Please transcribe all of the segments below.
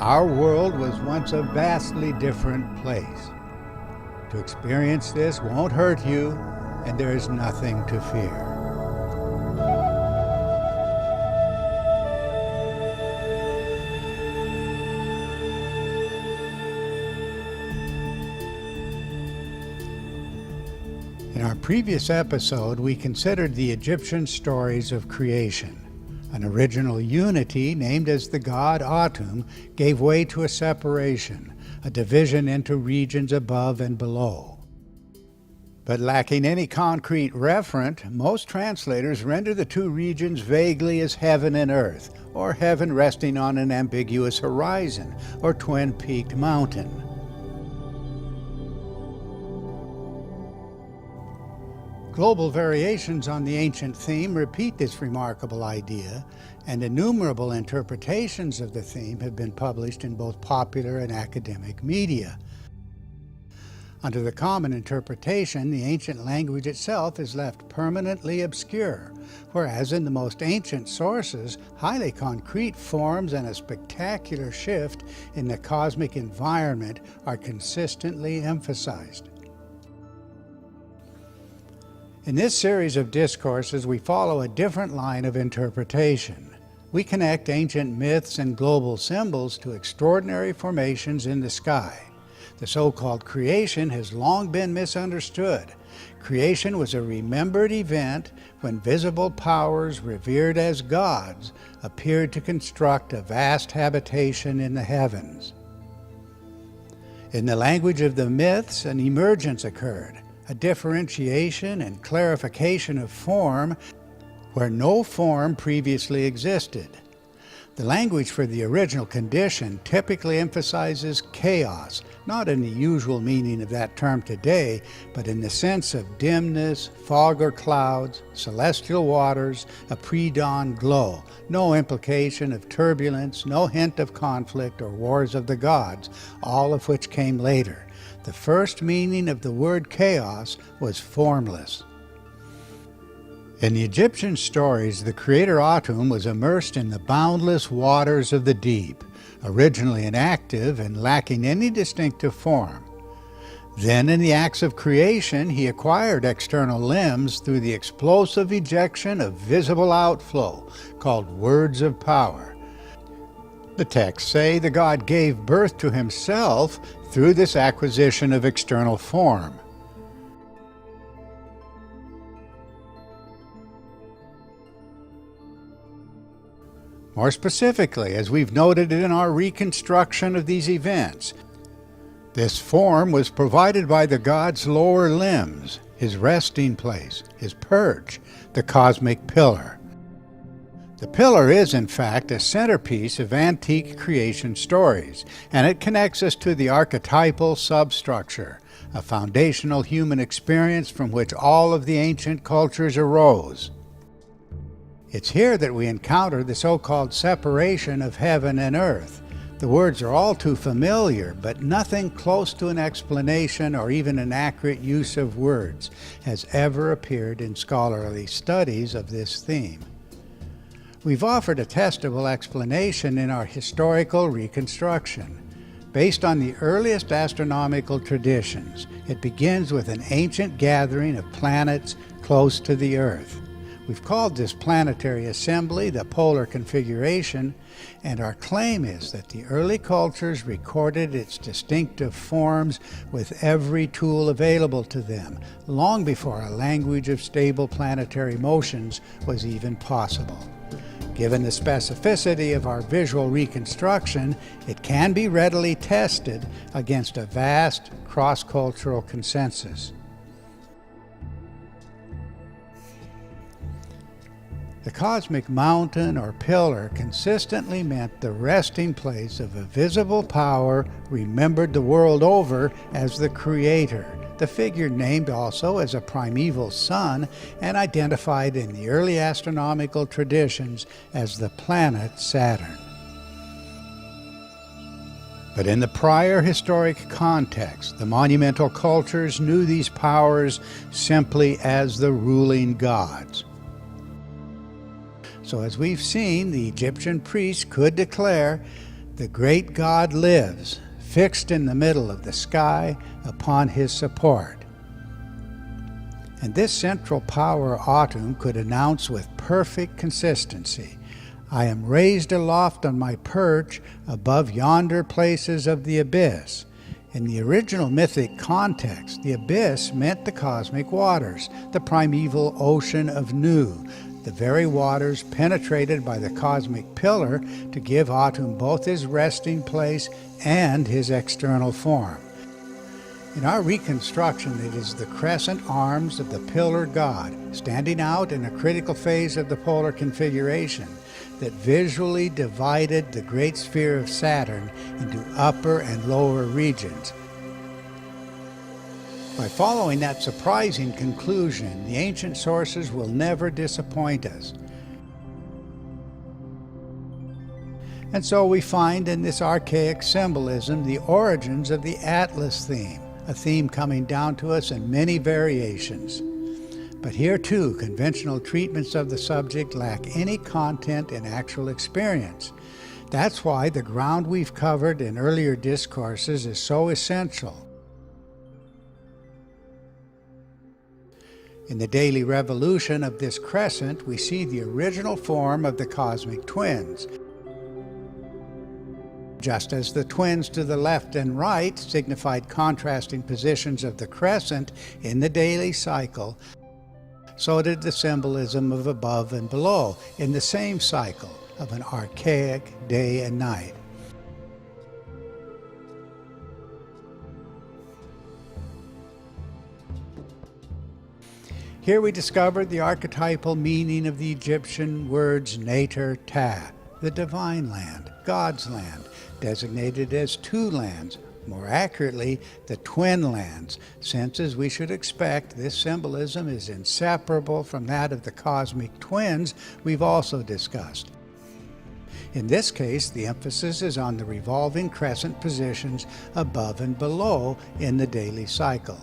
Our world was once a vastly different place. To experience this won't hurt you, and there is nothing to fear. In our previous episode, we considered the Egyptian stories of creation. An original unity, named as the god Atum, gave way to a separation, a division into regions above and below. But lacking any concrete referent, most translators render the two regions vaguely as heaven and earth, or heaven resting on an ambiguous horizon, or twin-peaked mountain. Global variations on the ancient theme repeat this remarkable idea, and innumerable interpretations of the theme have been published in both popular and academic media. Under the common interpretation, the ancient language itself is left permanently obscure, whereas in the most ancient sources, highly concrete forms and a spectacular shift in the cosmic environment are consistently emphasized. In this series of discourses, we follow a different line of interpretation. We connect ancient myths and global symbols to extraordinary formations in the sky. The so-called creation has long been misunderstood. Creation was a remembered event when visible powers revered as gods appeared to construct a vast habitation in the heavens. In the language of the myths, an emergence occurred, a differentiation and clarification of form where no form previously existed. The language for the original condition typically emphasizes chaos, not in the usual meaning of that term today, but in the sense of dimness, fog or clouds, celestial waters, a pre-dawn glow, no implication of turbulence, no hint of conflict or wars of the gods, all of which came later. The first meaning of the word chaos was formless. In the Egyptian stories, the creator Atum was immersed in the boundless waters of the deep, originally inactive and lacking any distinctive form. Then in the acts of creation, he acquired external limbs through the explosive ejection of visible outflow, called words of power. The texts say the god gave birth to himself through this acquisition of external form. More specifically, as we've noted in our reconstruction of these events, this form was provided by the god's lower limbs, his resting place, his perch, the cosmic pillar. The pillar is, in fact, a centerpiece of antique creation stories, and it connects us to the archetypal substructure, a foundational human experience from which all of the ancient cultures arose. It's here that we encounter the so-called separation of heaven and earth. The words are all too familiar, but nothing close to an explanation or even an accurate use of words has ever appeared in scholarly studies of this theme. We've offered a testable explanation in our historical reconstruction. Based on the earliest astronomical traditions, it begins with an ancient gathering of planets close to the Earth. We've called this planetary assembly the polar configuration, and our claim is that the early cultures recorded its distinctive forms with every tool available to them, long before a language of stable planetary motions was even possible. Given the specificity of our visual reconstruction, it can be readily tested against a vast cross-cultural consensus. The cosmic mountain or pillar consistently meant the resting place of a visible power remembered the world over as the Creator, the figure named also as a primeval sun and identified in the early astronomical traditions as the planet Saturn. But in the prior historic context, the monumental cultures knew these powers simply as the ruling gods. So as we've seen, the Egyptian priests could declare The great God lives, fixed in the middle of the sky upon his support. And this central power Atum could announce with perfect consistency, I am raised aloft on my perch above yonder places of the abyss. In the original mythic context, the abyss meant the cosmic waters, the primeval ocean of Nu, the very waters penetrated by the cosmic pillar to give Atum both his resting place and his external form. In our reconstruction, it is the crescent arms of the pillar god, standing out in a critical phase of the polar configuration, that visually divided the great sphere of Saturn into upper and lower regions. By following that surprising conclusion, the ancient sources will never disappoint us. And so we find in this archaic symbolism the origins of the Atlas theme, a theme coming down to us in many variations. But here too, conventional treatments of the subject lack any content in actual experience. That's why the ground we've covered in earlier discourses is so essential. In the daily revolution of this crescent, we see the original form of the cosmic twins. Just as the twins to the left and right signified contrasting positions of the crescent in the daily cycle, so did the symbolism of above and below in the same cycle of an archaic day and night. Here we discovered the archetypal meaning of the Egyptian words Nater Ta, the divine land, God's land, designated as two lands, more accurately, the twin lands, since, as we should expect, this symbolism is inseparable from that of the cosmic twins we've also discussed. In this case, the emphasis is on the revolving crescent positions above and below in the daily cycle.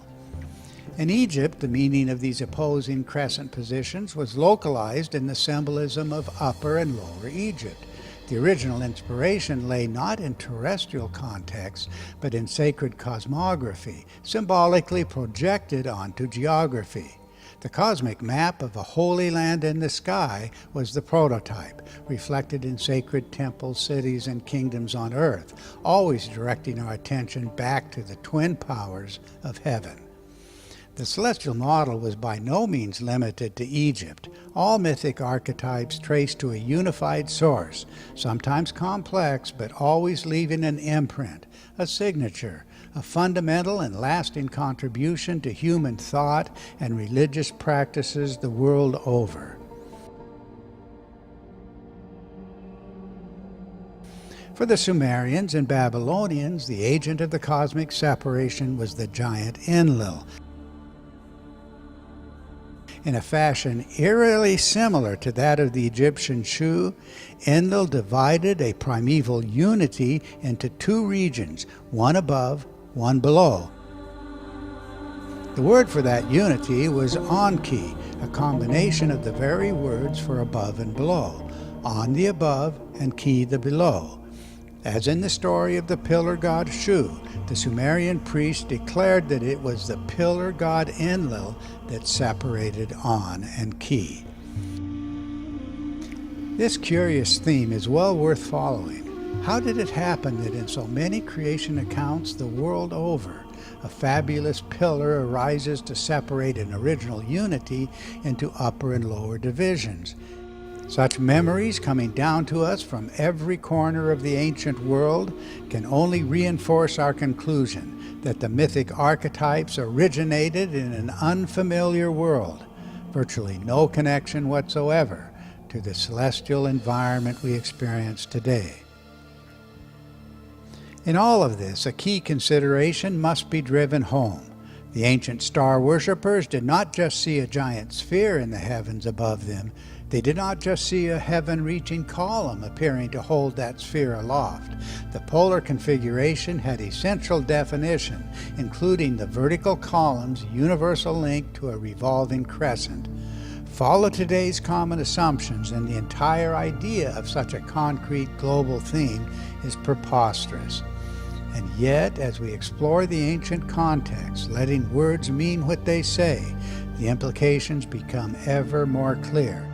In Egypt, the meaning of these opposing crescent positions was localized in the symbolism of Upper and Lower Egypt. The original inspiration lay not in terrestrial context, but in sacred cosmography, symbolically projected onto geography. The cosmic map of a holy land in the sky was the prototype, reflected in sacred temples, cities, and kingdoms on earth, always directing our attention back to the twin powers of heaven. The celestial model was by no means limited to Egypt. All mythic archetypes trace to a unified source, sometimes complex, but always leaving an imprint, a signature, a fundamental and lasting contribution to human thought and religious practices the world over. For the Sumerians and Babylonians, the agent of the cosmic separation was the giant Enlil. In a fashion eerily similar to that of the Egyptian Shu, Enlil divided a primeval unity into two regions, one above, one below. The word for that unity was Anki, a combination of the very words for above and below, On the above and Ki the below. As in the story of the pillar god Shu, the Sumerian priests declared that it was the pillar god Enlil that separated On and Ki. This curious theme is well worth following. How did it happen that in so many creation accounts the world over, a fabulous pillar arises to separate an original unity into upper and lower divisions? Such memories coming down to us from every corner of the ancient world can only reinforce our conclusion that the mythic archetypes originated in an unfamiliar world, virtually no connection whatsoever to the celestial environment we experience today. In all of this, a key consideration must be driven home. The ancient star worshippers did not just see a giant sphere in the heavens above them. They did not just see a heaven-reaching column appearing to hold that sphere aloft. The polar configuration had essential definition, including the vertical column's universal link to a revolving crescent. follow today's common assumptions, and the entire idea of such a concrete global theme is preposterous. And yet, as we explore the ancient context, letting words mean what they say, the implications become ever more clear.